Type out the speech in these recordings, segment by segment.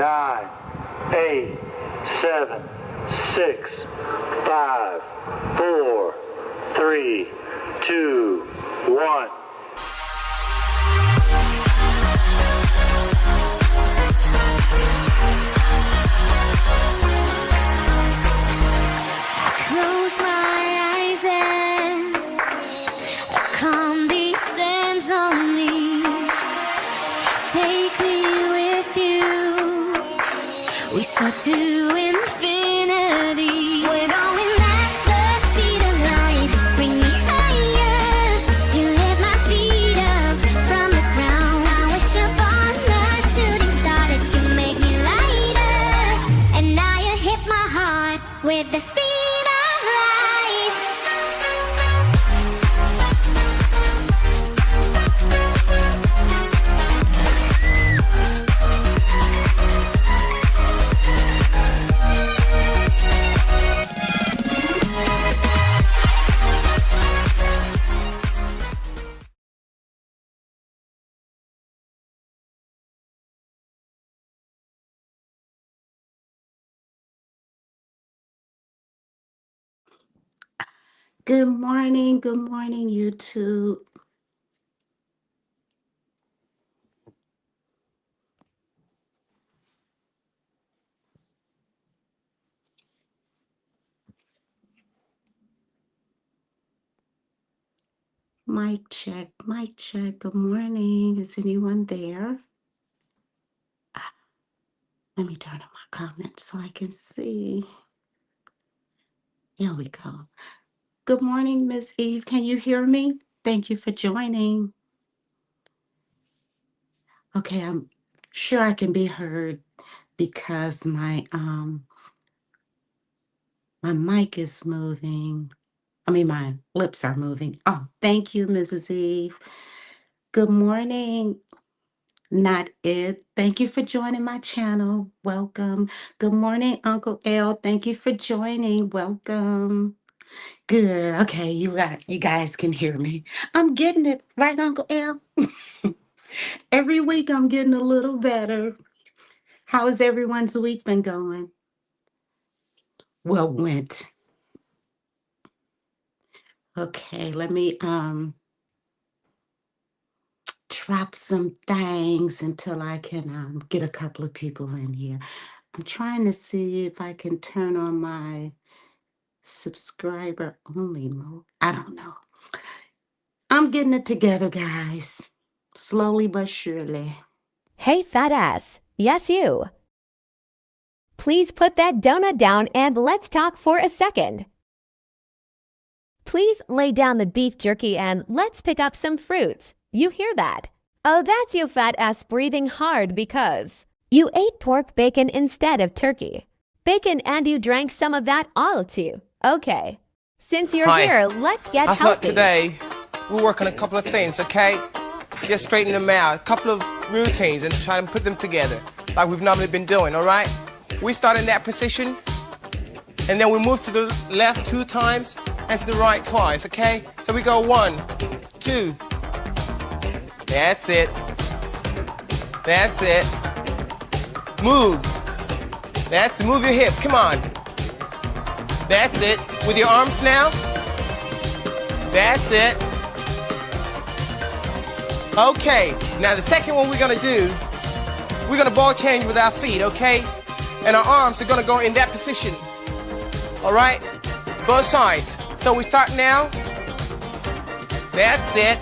9, 8, 7, 6, 5, 4, 3, 2, 1. Close my eyes and a calm descends on me. Take me with you. We soar to infinity. We're going at the speed of light. Bring me higher. You lift my feet up from the ground. I wish upon a shooting star that you make me lighter. And now you hit my heart with the speed. Good morning, YouTube. Mic check, mic check. Good morning. Is anyone there? Let me turn on my comments so I can see. Here we go. Good morning, Miss Eve. Can you hear me? Thank you for joining. Okay, I'm sure I can be heard because my mic is moving. My lips are moving. Oh, thank you, Mrs. Eve. Good morning, Not It. Thank you for joining my channel. Welcome. Good morning, Uncle L. Thank you for joining. Welcome. Good. Okay, you guys can hear me. I'm getting it, right, Uncle L? Every week I'm getting a little better. How has everyone's week been going? Well, went. Okay, let me drop some things until I can get a couple of people in here. I'm trying to see if I can turn on my subscriber only mode. I don't know. I'm getting it together, guys. Slowly but surely. Hey, fat ass. Yes, you. Please put that donut down and let's talk for a second. Please lay down the beef jerky and let's pick up some fruits. You hear that? Oh, that's you fat ass breathing hard because you ate pork bacon instead of turkey. Bacon and you drank some of that all too. Okay. Since you're here, let's get healthy. I thought today we'll work on a couple of things, okay? Just straighten them out, a couple of routines and try and put them together like we've normally been doing, all right? We start in that position and then we move to the left 2 times and to the right twice, okay? So we go 1, 2. That's it. That's it. Move. That's it. Move your hip. Come on. That's it. With your arms now. That's it. Okay. Now the second one we're going to do, we're going to ball change with our feet, okay? And our arms are going to go in that position. All right? Both sides. So we start now. That's it.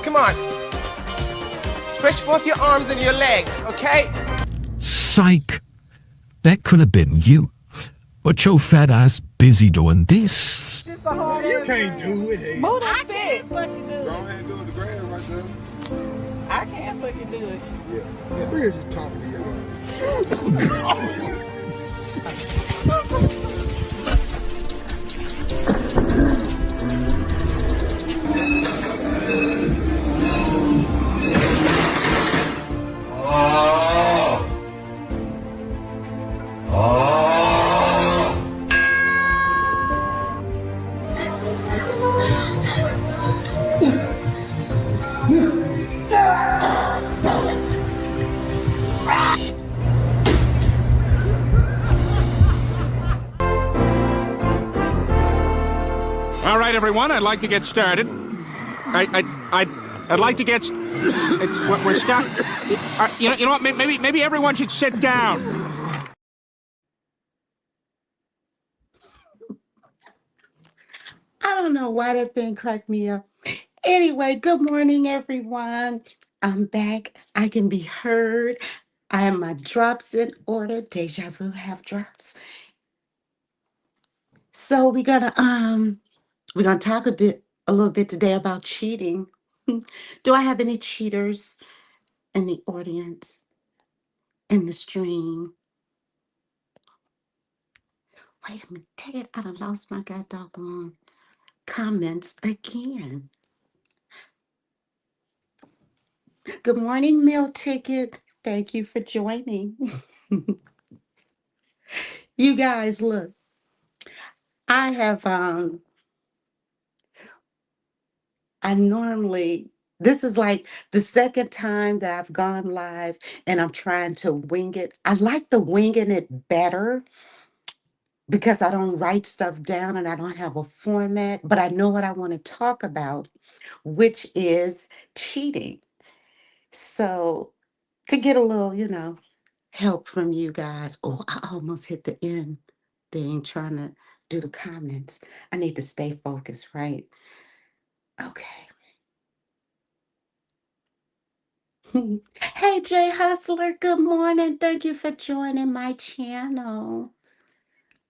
Come on. Stretch both your arms and your legs, okay? Psych. That could have been you. But your fat ass busy doing this. You can't do it. Move that can't fucking do it. Go ahead and do it the grass right there. I can't fucking do it. Yeah. Where's the top of right, everyone, I'd like to get started. I'd like to get. We're stuck. You know what? Maybe everyone should sit down. I don't know why that thing cracked me up. Anyway, good morning, everyone. I'm back. I can be heard. I have my drops in order. Deja vu have drops. So we're gonna talk a little bit today about cheating. Do I have any cheaters in the audience, in the stream? Wait a minute, take it. I done lost my god doggone comments again. Good morning, Meal Ticket. Thank you for joining. You guys, look, I have I normally this is like the second time that I've gone live and I'm trying to wing it. I like the winging it better because I don't write stuff down and I don't have a format, but I know what I want to talk about, which is cheating. So to get a little, help from you guys. Oh, I almost hit the end thing trying to do the comments. I need to stay focused, right? Okay. Hey, Jay Hustler, good morning. Thank you for joining my channel.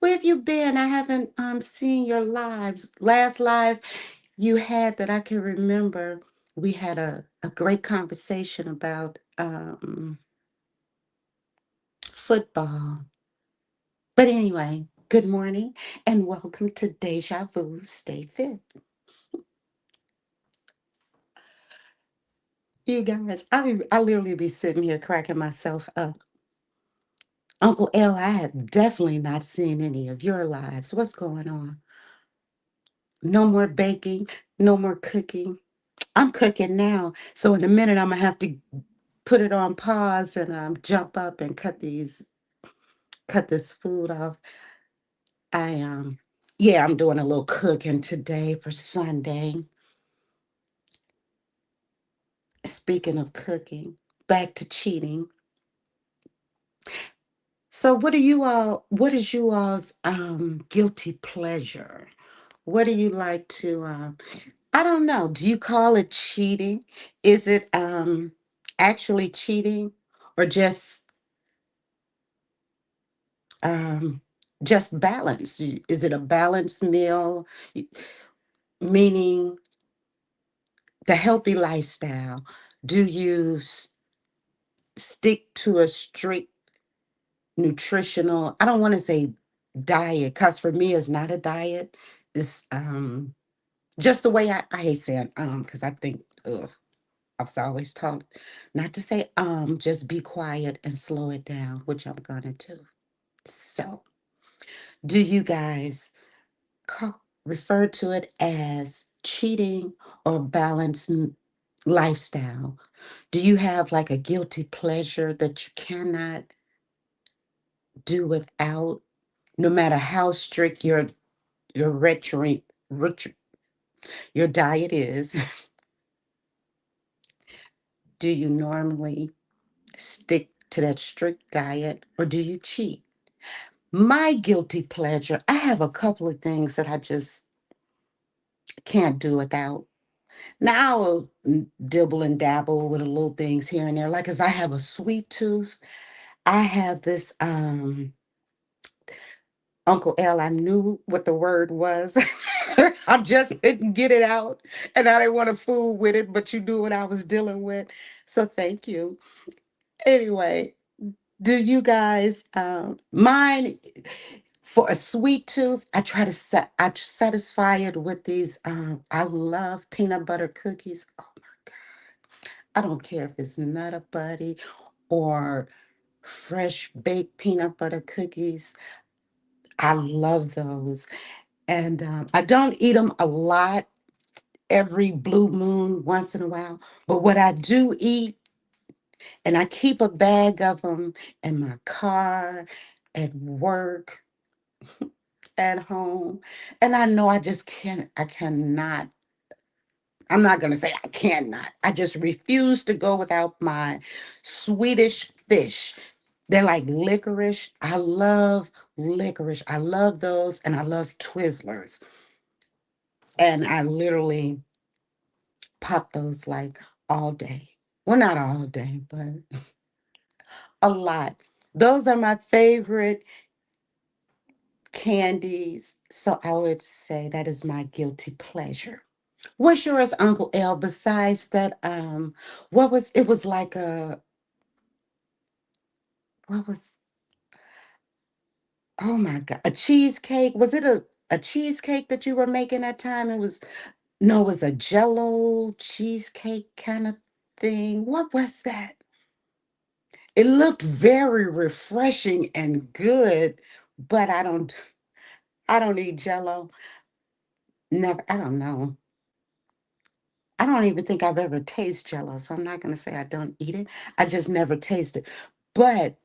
Where have you been? I haven't seen your lives. Last live you had that I can remember, we had a great conversation about football. But anyway, good morning and welcome to Deja Vu Stay Fit. You guys, I literally be sitting here cracking myself up. Uncle L, I have definitely not seen any of your lives. What's going on? No more baking, no more cooking. I'm cooking now. So in a minute, I'm gonna have to put it on pause and jump up and cut this food off. Yeah, I'm doing a little cooking today for Sunday. Speaking of cooking, back to cheating. So what is you all's guilty pleasure? What do you like to I don't know, do you call it cheating? Is it actually cheating or um just balance? Is it a balanced meal? Y- Meaning the healthy lifestyle. Do you stick to a strict nutritional, I don't want to say diet, because for me it's not a diet. It's just the way I hate saying because I think I was always taught not to say just be quiet and slow it down, which I'm gonna do. So do you guys refer to it as cheating or balanced lifestyle? Do you have like a guilty pleasure that you cannot do without, no matter how strict your your diet is? Do you normally stick to that strict diet or do you cheat? My guilty pleasure, I have a couple of things that I just can't do without. Now I'll dibble and dabble with a little things here and there. Like if I have a sweet tooth, I have this Uncle L, I knew what the word was. I just couldn't get it out. And I didn't want to fool with it, but you knew what I was dealing with. So thank you. Anyway, do you guys mine for a sweet tooth? I try to I satisfy it with these. I love peanut butter cookies. Oh my God. I don't care if it's Nutter Buddy or fresh baked peanut butter cookies. I love those. And I don't eat them a lot, every blue moon, once in a while. But what I do eat, and I keep a bag of them in my car, at work, at home. And I know I just can't, I cannot, I'm not going to say I cannot. I just refuse to go without my Swedish fish. They're like licorice. I love licorice. I love those, and I love Twizzlers. And I literally pop those like all day. Well, not all day, but a lot. Those are my favorite candies. So I would say that is my guilty pleasure. What's yours, Uncle L? Besides that, what was it was like a what was oh my God, a cheesecake? Was it a cheesecake that you were making that time? It was no, it was a jello cheesecake kind of thing. What was that? It looked very refreshing and good, but I don't eat jello. Never, I don't know. I don't even think I've ever tasted jello, so I'm not gonna say I don't eat it. I just never tasted. But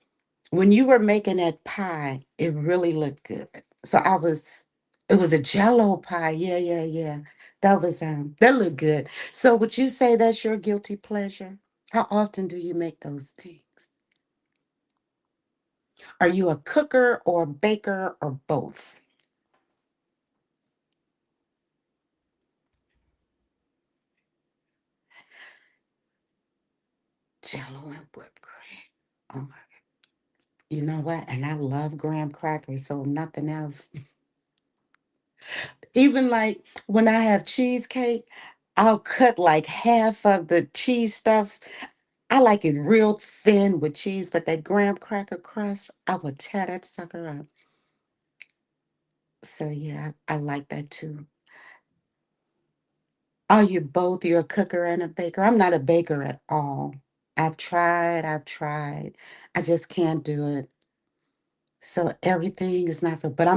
when you were making that pie, it really looked good. So it was a jello pie. Yeah, yeah, yeah. That looked good. So would you say that's your guilty pleasure? How often do you make those things? Are you a cooker or a baker or both? Jello and whipped cream. Oh my, you know what? And I love graham crackers, so nothing else. Even like when I have cheesecake, I'll cut like half of the cheese stuff. I like it real thin with cheese, but that graham cracker crust, I would tear that sucker up. So yeah, I like that too. Are you both? You're a cooker and a baker? I'm not a baker at all. I've tried. I just can't do it. So everything is not for, but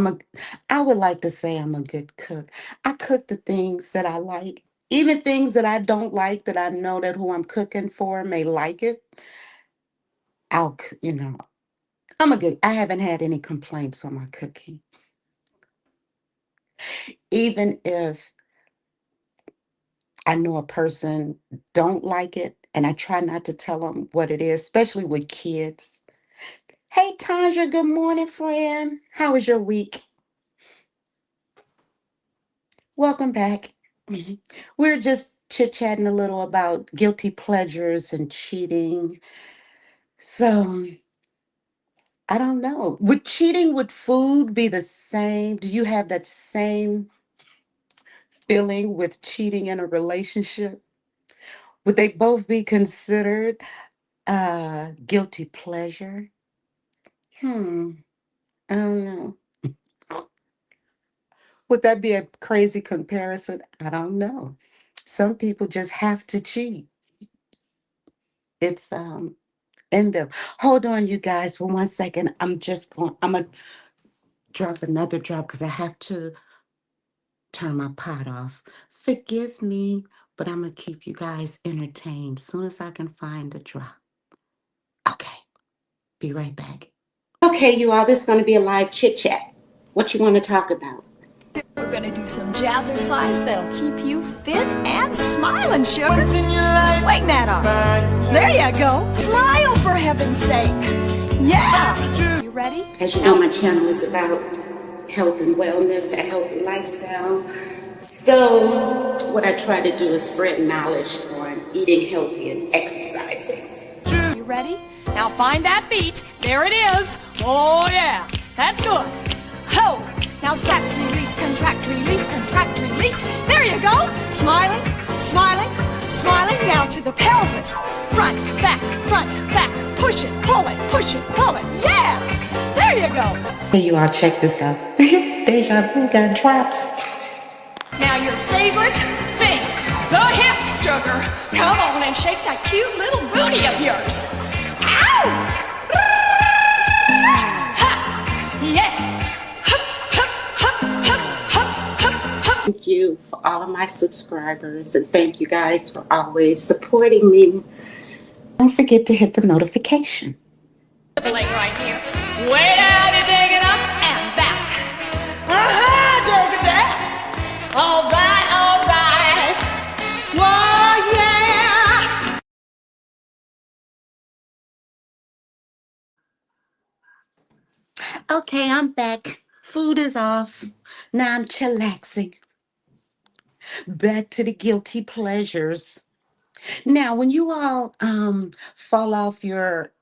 I would like to say I'm a good cook. I cook the things that I like, even things that I don't like that I know that who I'm cooking for may like it. You know, I haven't had any complaints on my cooking. Even if I know a person don't like it, and I try not to tell them what it is, especially with kids. Hey, Tanja, good morning, friend. How was your week? Welcome back. Mhm. We're just chit-chatting a little about guilty pleasures and cheating. So, I don't know. Would cheating with food be the same? Do you have that same feeling with cheating in a relationship? Would they both be considered guilty pleasure? Hmm, I don't know. Would that be a crazy comparison? I don't know. Some people just have to cheat. It's in them. Hold on, you guys, for 1 second. I'm gonna drop another drop because I have to turn my pot off. Forgive me, but I'm gonna keep you guys entertained soon as I can find a drop. Okay, be right back. Okay, you all, this is gonna be a live chit chat. What you want to talk about? We're gonna do some jazzercise that'll keep you fit and smiling, sugar. Swing that arm. There you go. Smile, for heaven's sake. Yeah. You ready? As you know, my channel is about health and wellness, a healthy lifestyle. So what I try to do is spread knowledge on eating healthy and exercising. You ready? Now find that beat. There it is. Oh yeah. That's good. Ho! Now stretch, release, contract, release, contract, release. There you go. Smiling, smiling, smiling down to the pelvis. Front, back, push it, pull it, push it, pull it. Yeah! There you go. Hey, you all, check this out. Deja vu got drops. Now your favorite thing, the hips, sugar. Come on and shake that cute little booty of yours. Ow! Ha! Yeah! Thank you for all of my subscribers, and thank you guys for always supporting me. Don't forget to hit the notification. Right here. Way down, you take it up and back. Okay, I'm back. Food is off. Now I'm chillaxing. Back to the guilty pleasures. Now, when you all fall off your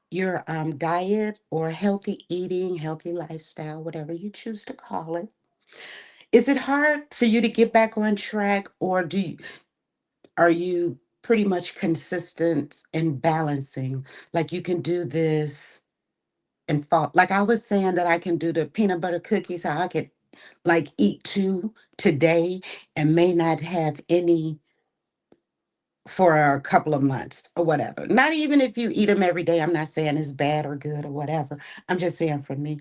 diet or healthy eating, healthy lifestyle, whatever you choose to call it, is it hard for you to get back on track, or are you pretty much consistent in balancing? Like you can do this and fall. Like I was saying that I can do the peanut butter cookies, how I could like eat two today and may not have any for a couple of months or whatever. Not even if you eat them every day. I'm not saying it's bad or good or whatever. I'm just saying for me,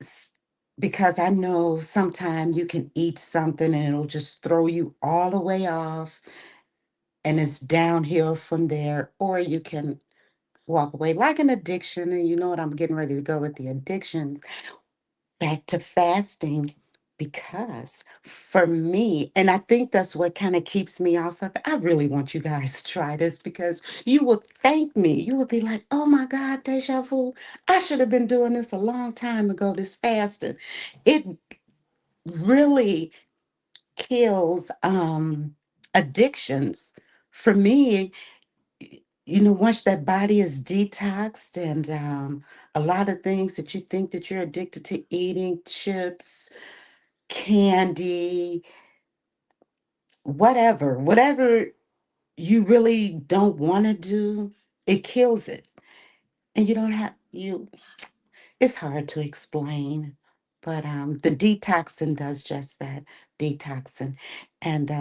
s- because I know sometimes you can eat something and it'll just throw you all the way off and it's downhill from there, or you can walk away like an addiction. And you know what? I'm getting ready to go with the addiction back to fasting because for me, and I think that's what kind of keeps me off of it. I really want you guys to try this because you will thank me. You will be like, oh my God, deja vu. I should have been doing this a long time ago, this fasting. It really kills addictions. For me, once that body is detoxed and a lot of things that you think that you're addicted to eating, chips, candy, whatever you really don't want to do, it kills it. And you don't have it's hard to explain, but the detoxing does just that, detoxing. And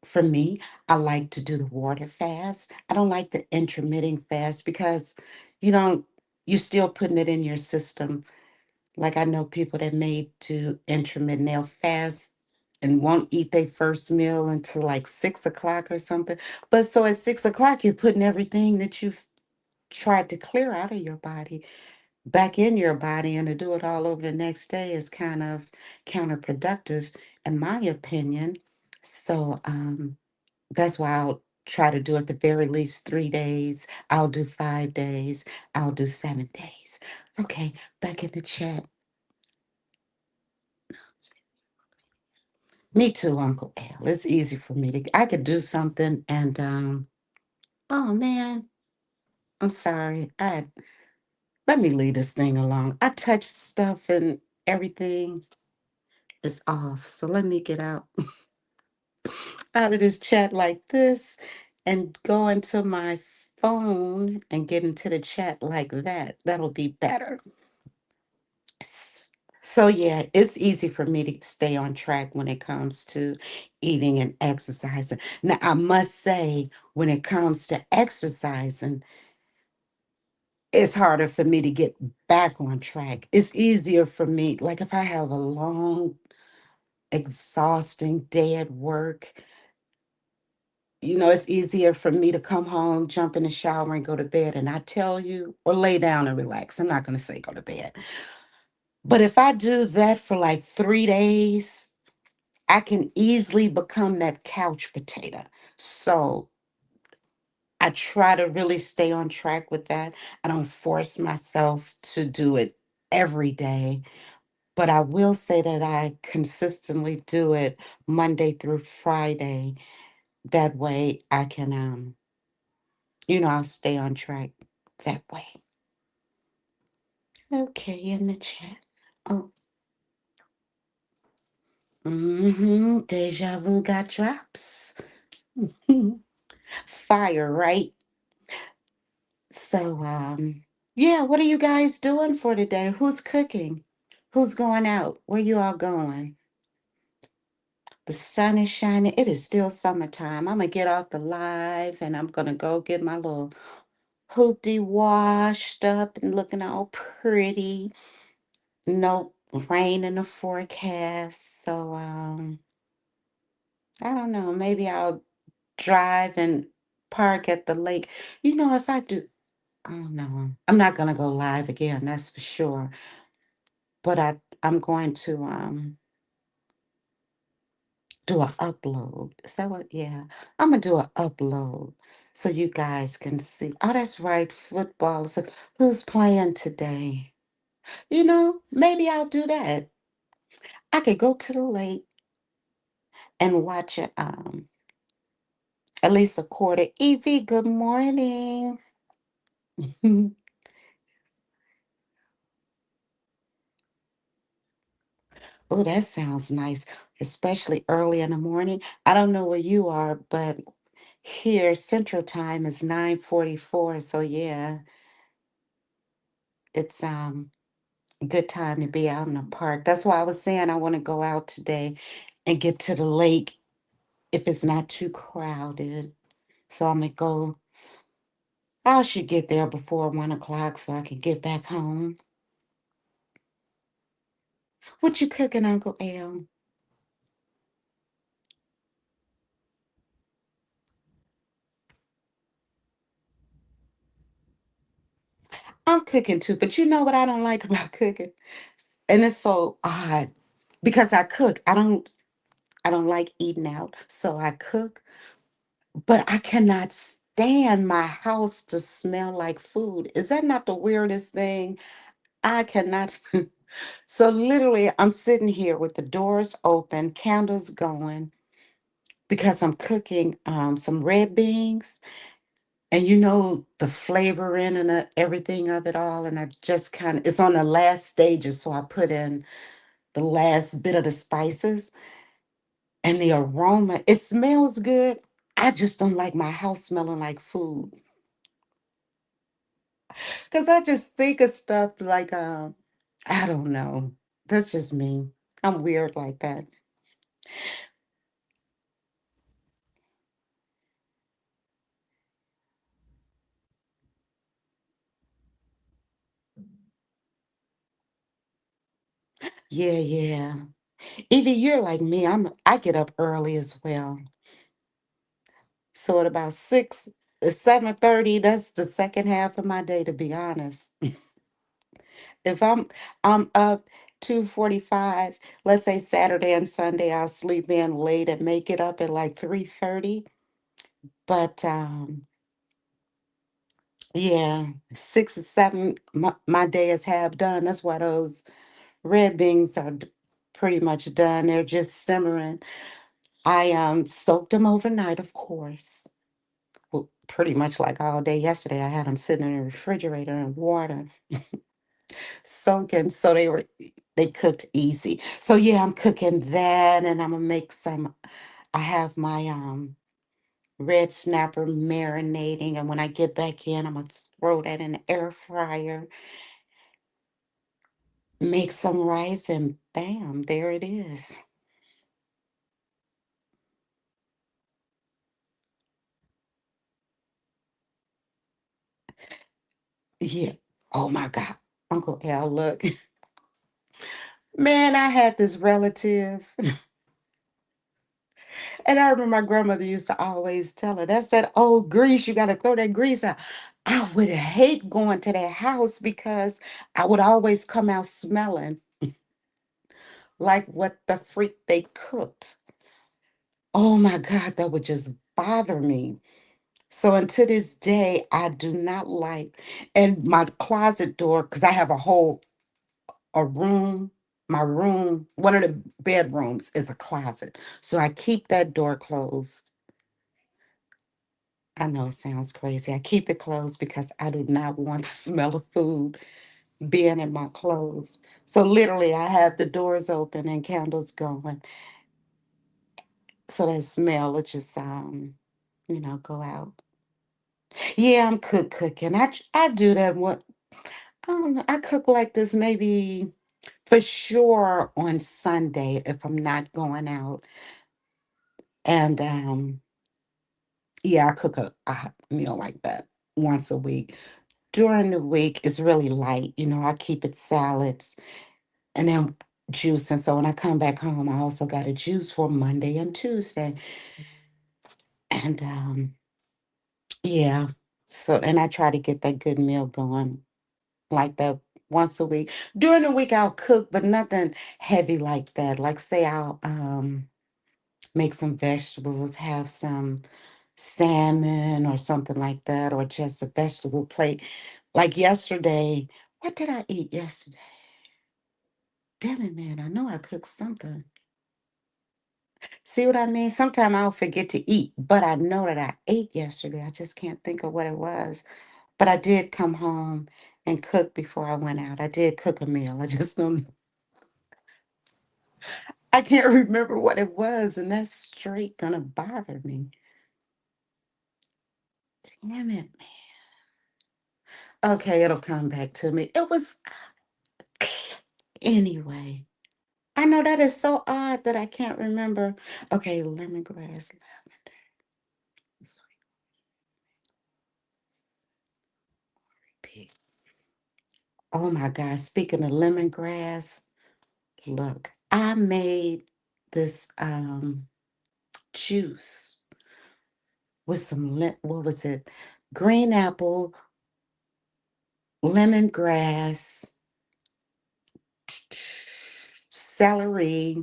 for me, I like to do the water fast. I don't like the intermittent fast because you don't you're still putting it in your system. Like I know people that may do intermittent, they'll fast and won't eat their first meal until like 6 o'clock or something. But so at 6 o'clock, you're putting everything that you've tried to clear out of your body back in your body, and to do it all over the next day is kind of counterproductive, in my opinion. So that's why I'll try to do at the very least 3 days. I'll do 5 days. I'll do 7 days. Okay, back in the chat. Me too, Uncle Al. It's easy for me I could do something and oh man, I'm sorry. Let me leave this thing alone. I touch stuff and everything is off. So let me get out out of this chat like this and go into my phone and get into the chat like that. That'll be better. So yeah, it's easy for me to stay on track when it comes to eating and exercising. Now, I must say, when it comes to exercising, it's harder for me to get back on track. It's easier for me, like if I have a long, exhausting day at work, it's easier for me to come home, jump in the shower, and go to bed. And I tell you, or lay down and relax. I'm not going to say go to bed. But if I do that for like 3 days, I can easily become that couch potato. So I try to really stay on track with that. I don't force myself to do it every day, but I will say that I consistently do it Monday through Friday. That way I can, I'll stay on track that way. Okay, in the chat. Oh, Deja vu got drops. Fire, right? So, yeah, what are you guys doing for today? Who's cooking? Who's going out? Where you all going? The sun is shining. It is still summertime. I'm gonna get off the live and I'm gonna go get my little hoopty washed up and looking all pretty. No rain in the forecast. So, I don't know. Maybe I'll drive and park at the lake. If I do, oh no, I'm not gonna go live again, that's for sure. But I'm going to do a upload. Is that what? Yeah, I'm gonna do a upload. so you guys can see. Oh, that's right, football. So who's playing today? Maybe I'll do that. I could go to the lake and watch at least a quarter. Evie, good morning. Oh, that sounds nice, especially early in the morning. I don't know where you are, but here Central Time is 9:44. So yeah, it's a good time to be out in the park. That's why I was saying I want to go out today and get to the lake if it's not too crowded. So I'm gonna go. I should get there before 1 o'clock so I can get back home. What you cooking, Uncle Al? I'm cooking too, but you know what I don't like about cooking? And it's so odd because I cook. I don't like eating out, so I cook, but I cannot stand my house to smell like food. Is that not the weirdest thing? I cannot. So literally, I'm sitting here with the doors open, candles going, because I'm cooking some red beans, and the flavoring and everything of it all. And I just it's on the last stages, so I put in the last bit of the spices and the aroma. It smells good. I just don't like my house smelling like food because I just think of stuff like I don't know. That's just me. I'm weird like that. Yeah, yeah. Evie, you're like me. I get up early as well. So at about 7:30, that's the second half of my day, to be honest. If I'm up 2:45, let's say Saturday and Sunday, I'll sleep in late and make it up at like 3:30. But yeah, 6 or 7, my day is half done. That's why those red beans are pretty much done. They're just simmering. I soaked them overnight, of course. Well, pretty much like all day yesterday. I had them sitting in the refrigerator in water, soaking, so they cooked easy. So yeah, I'm cooking that, and I'm gonna make some. I have my red snapper marinating, and when I get back in, I'm gonna throw that in the air fryer, make some rice, and bam, there it is. Yeah. Oh my God, Uncle Al, look, man, I had this relative. And I remember my grandmother used to always tell her, that's that old grease, you got to throw that grease out. I would hate going to that house because I would always come out smelling like what the freak they cooked. Oh my God, that would just bother me. So until this day, I do not like, and my closet door, because I have a room, my room, one of the bedrooms is a closet. So I keep that door closed. I know it sounds crazy. I keep it closed because I do not want the smell of food being in my clothes. So literally, I have the doors open and candles going, so that smell will just go out. Yeah, I'm cooking. I do that. What I don't know. I cook like this maybe for sure on Sunday if I'm not going out, and yeah, I cook a hot meal like that once a week. During the week, it's really light. I keep it salads and then juice. And so when I come back home, I also got a juice for Monday and Tuesday. And yeah, so and I try to get that good meal going like that once a week. During the week, I'll cook, but nothing heavy like that. Like say I'll make some vegetables, have some salmon or something like that, or just a vegetable plate. Like yesterday, what did I eat yesterday? Damn it, man, I know I cooked something. See what I mean? Sometimes I'll forget to eat, but I know that I ate yesterday. I just can't think of what it was. But I did come home and cook before I went out. I did cook a meal. I just don't, I can't remember what it was, and that's straight gonna bother me. Damn it, man. Okay, it'll come back to me. It was anyway. I know that is so odd that I can't remember. Okay, lemongrass, lavender, sweet pea. Oh my God, speaking of lemongrass, look, I made this juice with some what was it? Green apple, lemongrass, celery,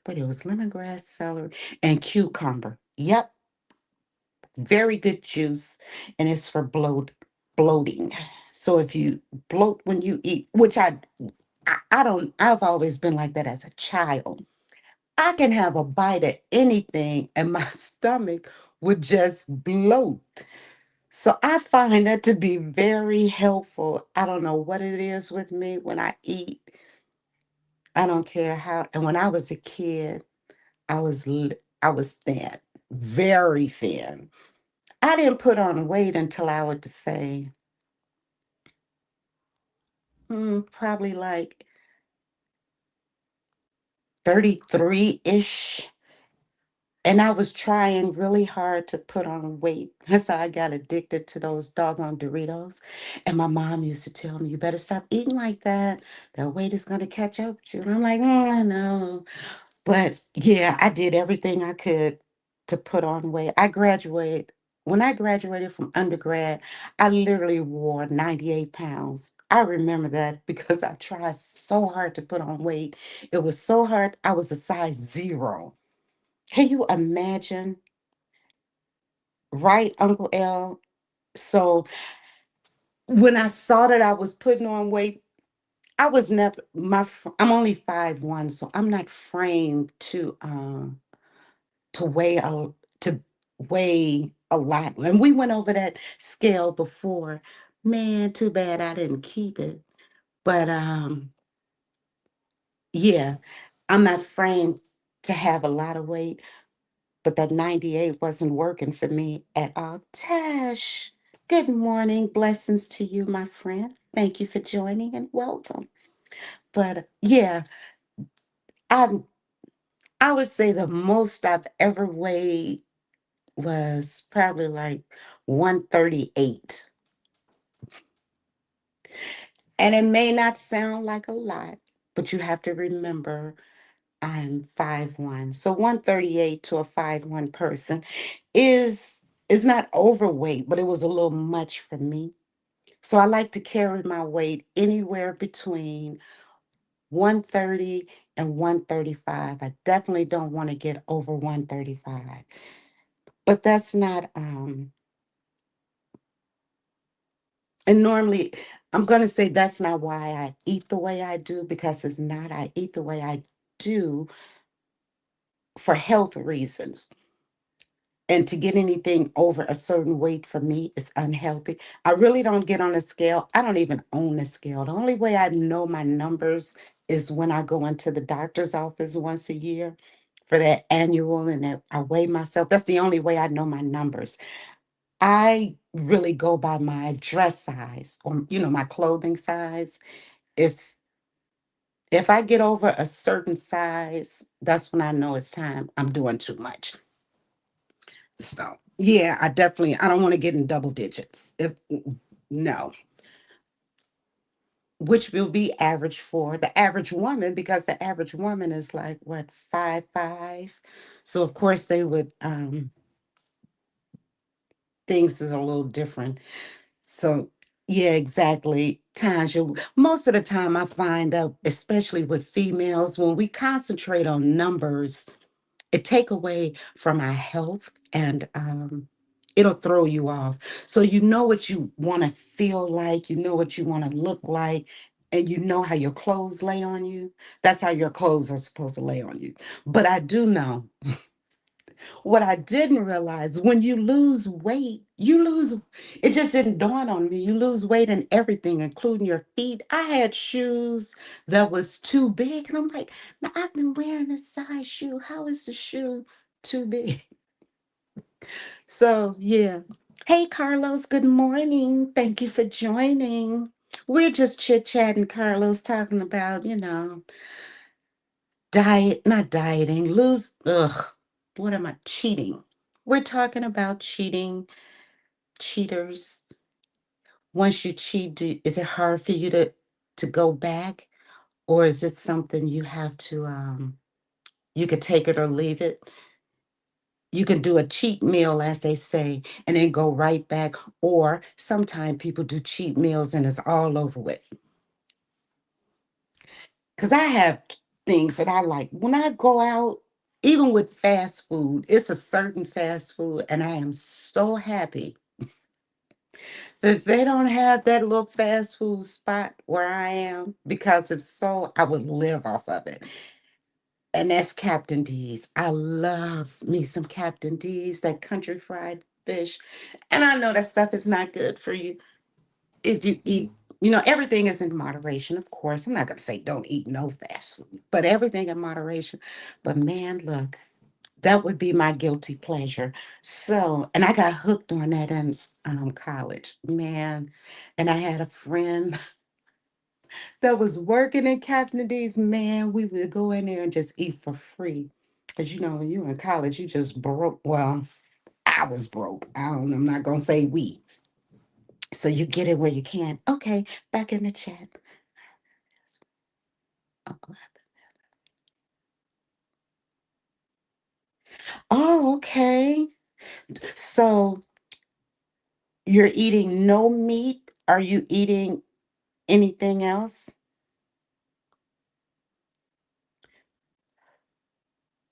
but it was lemongrass, celery, and cucumber. Yep, very good juice, and it's for bloating. So if you bloat when you eat, which I don't, I've always been like that as a child. I can have a bite of anything and my stomach would just bloat. So I find that to be very helpful. I don't know what it is with me when I eat. I don't care how. And when I was a kid, I was thin, very thin. I didn't put on weight until I would say probably like 33-ish. And I was trying really hard to put on weight. That's how I got addicted to those doggone Doritos. And my mom used to tell me, you better stop eating like that. That weight is going to catch up with you. And I'm like, I know. But yeah, I did everything I could to put on weight. When I graduated from undergrad, I literally wore 98 pounds. I remember that because I tried so hard to put on weight. It was so hard. I was a size 0. Can you imagine? Right, Uncle L? So when I saw that I was putting on weight, I was never I'm only 5'1", so I'm not framed to weigh to weigh a lot. And we went over that scale before. Man, too bad I didn't keep it. But yeah, I'm not framed to have a lot of weight. But that 98 wasn't working for me at all. Tash, good morning. Blessings to you, my friend. Thank you for joining and welcome. But yeah, I I would say the most I've ever weighed was probably like 138. And it may not sound like a lot, but you have to remember I'm 5'1". So 138 to a 5'1" person is not overweight, but it was a little much for me. So I like to carry my weight anywhere between 130 and 135. I definitely don't want to get over 135. But that's not and normally I'm going to say that's not why I eat the way I do, because it's not. I eat the way I do for health reasons. And to get anything over a certain weight for me is unhealthy. I really don't get on a scale. I don't even own a scale. The only way I know my numbers is when I go into the doctor's office once a year for that annual and I weigh myself. That's the only way I know my numbers. I really go by my dress size or my clothing size. If if I get over a certain size, that's when I know it's time I'm doing too much. So, yeah, I don't want to get in double digits. No, which will be average for the average woman, because the average woman is like what, 5'5". So of course they would things is a little different. So yeah, exactly. Tanja, most of the time I find out, especially with females, when we concentrate on numbers, it take away from our health and It'll throw you off. So you know what you want to feel like, you know what you want to look like, and you know how your clothes lay on you. That's how your clothes are supposed to lay on you. But I do know what I didn't realize, when you lose weight, you lose, it just didn't dawn on me. You lose weight in everything, including your feet. I had shoes that was too big. And I'm like, now I've been wearing a size shoe. How is the shoe too big? So, yeah. Hey, Carlos, good morning. Thank you for joining. We're just chit chatting, Carlos, talking about, diet, not dieting, what am I, cheating. We're talking about cheating, cheaters. Once you cheat, is it hard for you to go back? Or is it something you have to, you could take it or leave it? You can do a cheat meal, as they say, and then go right back. Or sometimes people do cheat meals and it's all over with. Because I have things that I like. When I go out, even with fast food, it's a certain fast food, and I am so happy that they don't have that little fast food spot where I am, because if so, I would live off of it. And that's Captain D's. I love me some Captain D's, that country fried fish. And I know that stuff is not good for you if you eat, everything is in moderation, of course. I'm not going to say don't eat no fast food, but everything in moderation. But man, look, that would be my guilty pleasure. So, and I got hooked on that in college, man. And I had a friend that was working in Captain D's. Man, we would go in there and just eat for free. Because, when you in college, you just broke. Well, I was broke. I'm not going to say we. So you get it where you can. Okay, back in the chat. Oh, okay. So you're eating no meat. Are you eating anything else?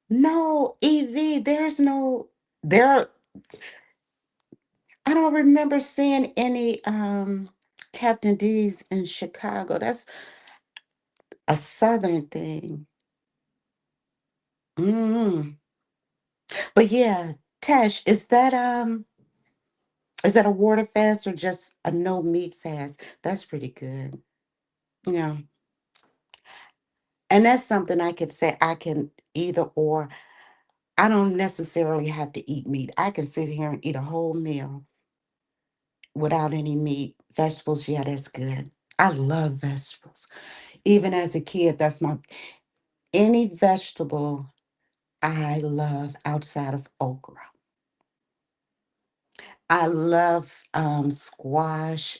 No, EV, there, I don't remember seeing any Captain D's in Chicago. That's a southern thing. Mm. But yeah, Tesh, is that a water fast or just a no meat fast? That's pretty good. Yeah. And that's something I could say I can either or. I don't necessarily have to eat meat. I can sit here and eat a whole meal without any meat. Vegetables, yeah, that's good. I love vegetables. Even as a kid, any vegetable I love outside of okra. I love squash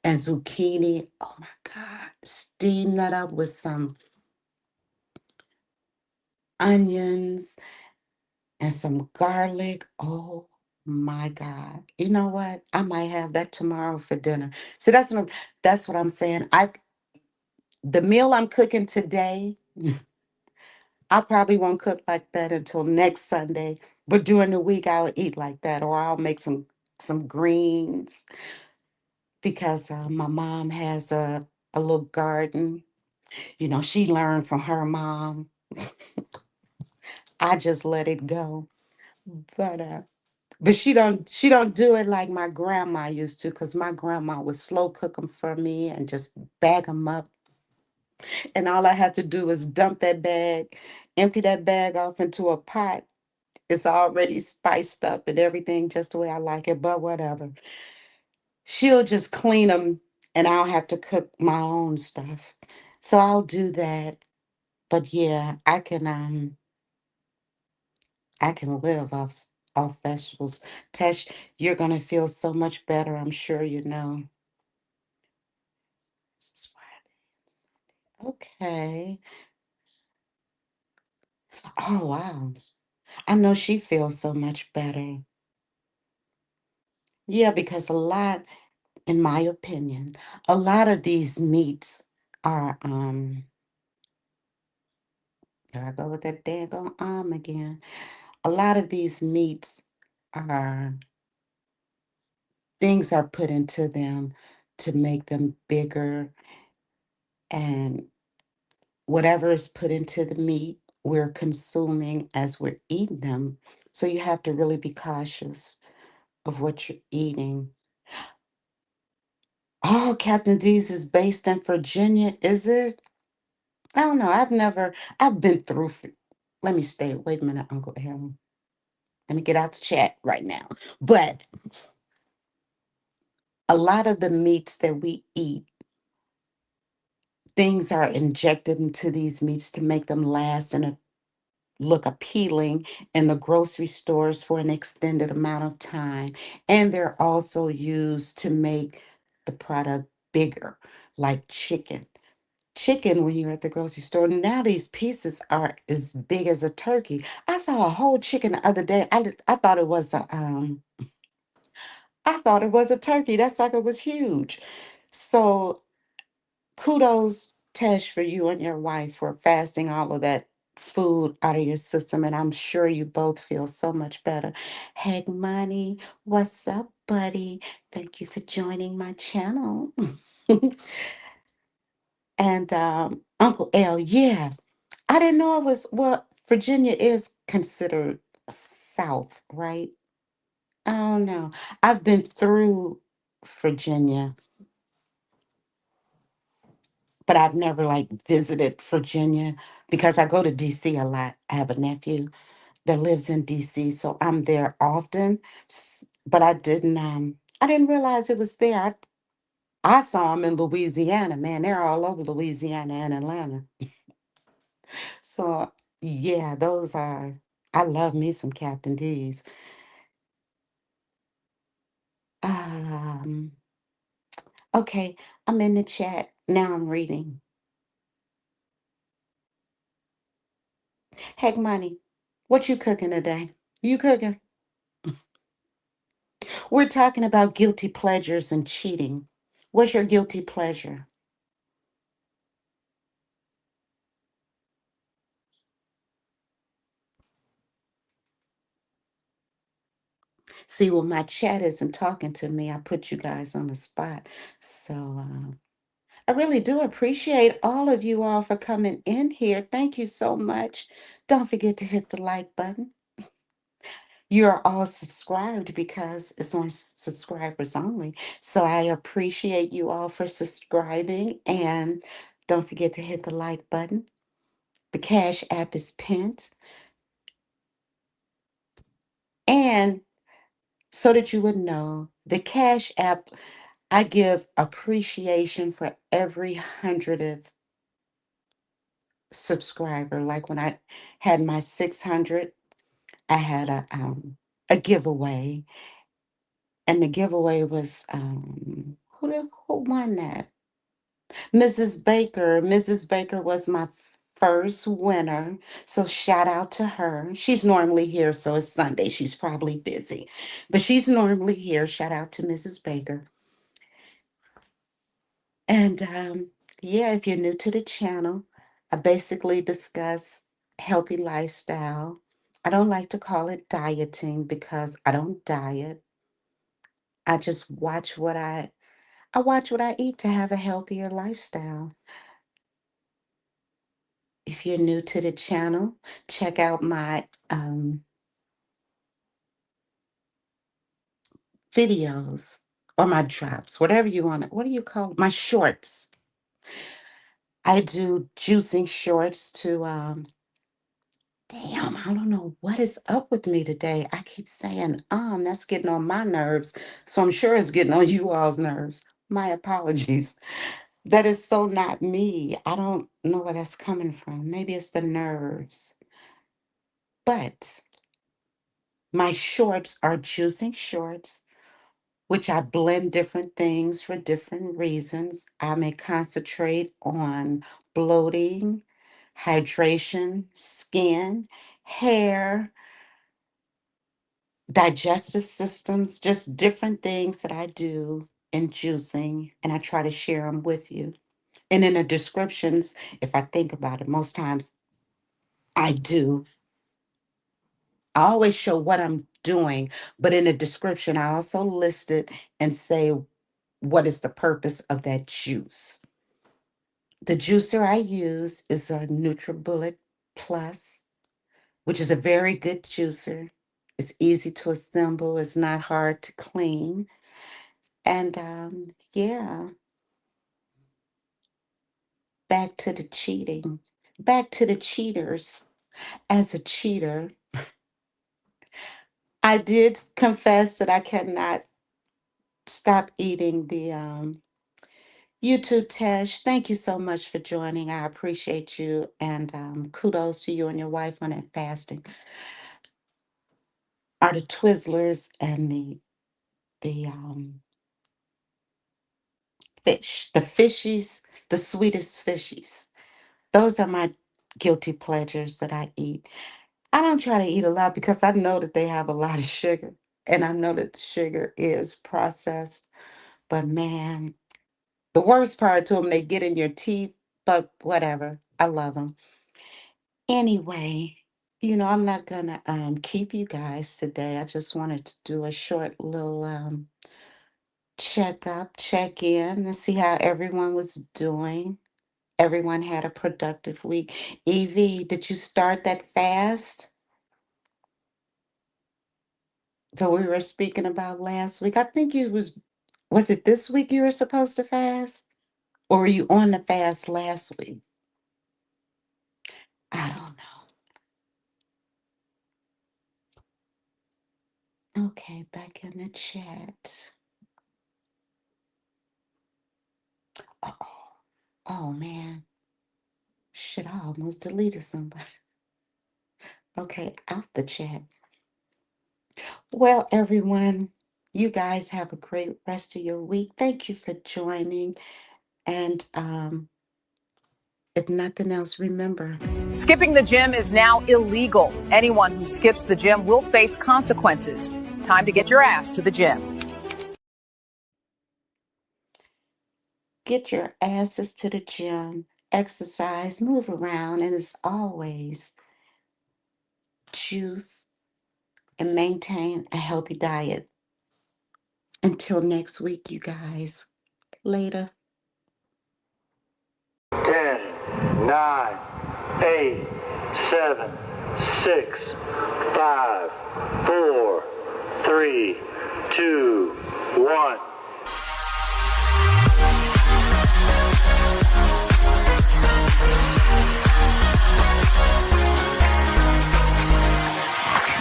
and zucchini. Oh my God. Steam that up with some onions and some garlic. Oh my God. You know what? I might have that tomorrow for dinner. So that's what I'm saying. The meal I'm cooking today, I probably won't cook like that until next Sunday. But during the week I'll eat like that, or I'll make some greens, because my mom has a little garden. She learned from her mom. I just let it go. But she don't do it like my grandma used to, because my grandma would slow cook them for me and just bag them up. And all I have to do is dump that bag, empty that bag off into a pot. It's already spiced up and everything just the way I like it, but whatever. She'll just clean them and I'll have to cook my own stuff. So I'll do that. But yeah, I can live off vegetables. Tesh, you're gonna feel so much better, I'm sure you know. This is okay. Oh wow. I know she feels so much better. Yeah, because in my opinion, a lot of these meats are here I go with that daggone again. A lot of these meats are things are put into them to make them bigger, and whatever is put into the meat, we're consuming as we're eating them. So you have to really be cautious of what you're eating. Oh, Captain D's is based in Virginia, is it? I don't know. I've been through. Let me stay. Wait a minute, Uncle Aaron. Let me get out the chat right now. But a lot of the meats that we eat, things are injected into these meats to make them last and look appealing in the grocery stores for an extended amount of time. And they're also used to make the product bigger, like chicken. Chicken, when you're at the grocery store, now these pieces are as big as a turkey. I saw a whole chicken the other day. I thought it was a turkey. That sucker was huge. So kudos, Tesh, for you and your wife for fasting all of that food out of your system. And I'm sure you both feel so much better. Hey, Money, what's up, buddy? Thank you for joining my channel. And Uncle L, yeah, I didn't know it was, well, Virginia is considered South, right? I don't know. I've been through Virginia, but I've never like visited Virginia because I go to DC a lot. I have a nephew that lives in DC, so I'm there often. But I didn't realize it was there. I saw them in Louisiana. Man, they're all over Louisiana and Atlanta. So yeah, those are. I love me some Captain D's. Um, okay, I'm in the chat. Now I'm reading. Heck Money, what you cooking today? You cooking? We're talking about guilty pleasures and cheating. What's your guilty pleasure? See, well, my chat isn't talking to me. I put you guys on the spot. So I really do appreciate all of you all for coming in here. Thank you so much. Don't forget to hit the like button. You're all subscribed because it's on subscribers only. So I appreciate you all for subscribing. And don't forget to hit the like button. The Cash App is pinned. And so that you would know, the Cash App, I give appreciation for every 100th subscriber. Like when I had my 600, I had a giveaway, and the giveaway was who won that? Mrs. Baker. Mrs. Baker was my first winner. So shout out to her. She's normally here, so it's Sunday. She's probably busy, but she's normally here. Shout out to Mrs. Baker. And yeah, if you're new to the channel, I basically discuss healthy lifestyle. I don't like to call it dieting because I don't diet. I just watch what I eat to have a healthier lifestyle. If you're new to the channel, check out my videos or my drops, whatever you want. What do you call it? My shorts? I do juicing shorts to damn, I don't know what is up with me today. I keep saying, that's getting on my nerves. So I'm sure it's getting on you all's nerves. My apologies. That is so not me. I don't know where that's coming from. Maybe it's the nerves. But my shorts are juicing shorts, which I blend different things for different reasons. I may concentrate on bloating, hydration, skin, hair, digestive systems, just different things that I do in juicing, and I try to share them with you. And in the descriptions, if I think about it, most times I do. I always show what I'm doing. But in the description, I also list it and say what is the purpose of that juice. The juicer I use is a NutriBullet Plus, which is a very good juicer. It's easy to assemble, it's not hard to clean. And yeah, back to the cheating, back to the cheaters. As a cheater, I did confess that I cannot stop eating the YouTube test. Thank you so much for joining. I appreciate you, and kudos to you and your wife on that fasting. Are the Twizzlers and the fish, the fishies, the sweetest fishies. Those are my guilty pleasures that I eat. I don't try to eat a lot because I know that they have a lot of sugar, and I know that the sugar is processed. But man, the worst part to them, they get in your teeth, but whatever. I love them. Anyway, I'm not gonna keep you guys today. I just wanted to do a short little check in, and see how everyone was doing. Everyone had a productive week. Evie, did you start that fast that we were speaking about last week? I think was it this week you were supposed to fast? Or were you on the fast last week? I don't know. Okay, back in the chat. Uh-oh. Oh man. Shit, I almost deleted somebody. Okay, out the chat. Well, everyone, you guys have a great rest of your week. Thank you for joining. And if nothing else, remember, skipping the gym is now illegal. Anyone who skips the gym will face consequences. Time to get your ass to the gym. get your asses to the gym, exercise, move around, and as always, choose and maintain a healthy diet. Until next week, you guys. Later. 10, 9, 8, 7, 6, 5, 4, 3, 2, 1.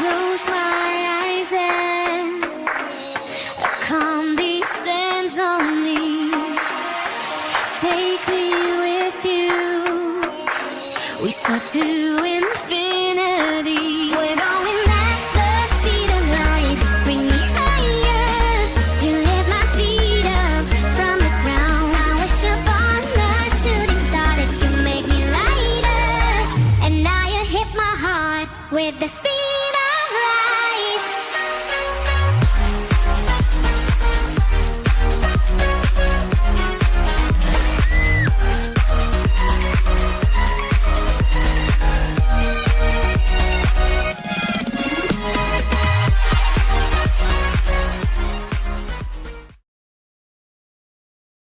Close my eyes and a calm descends on me. Take me with you. We soar to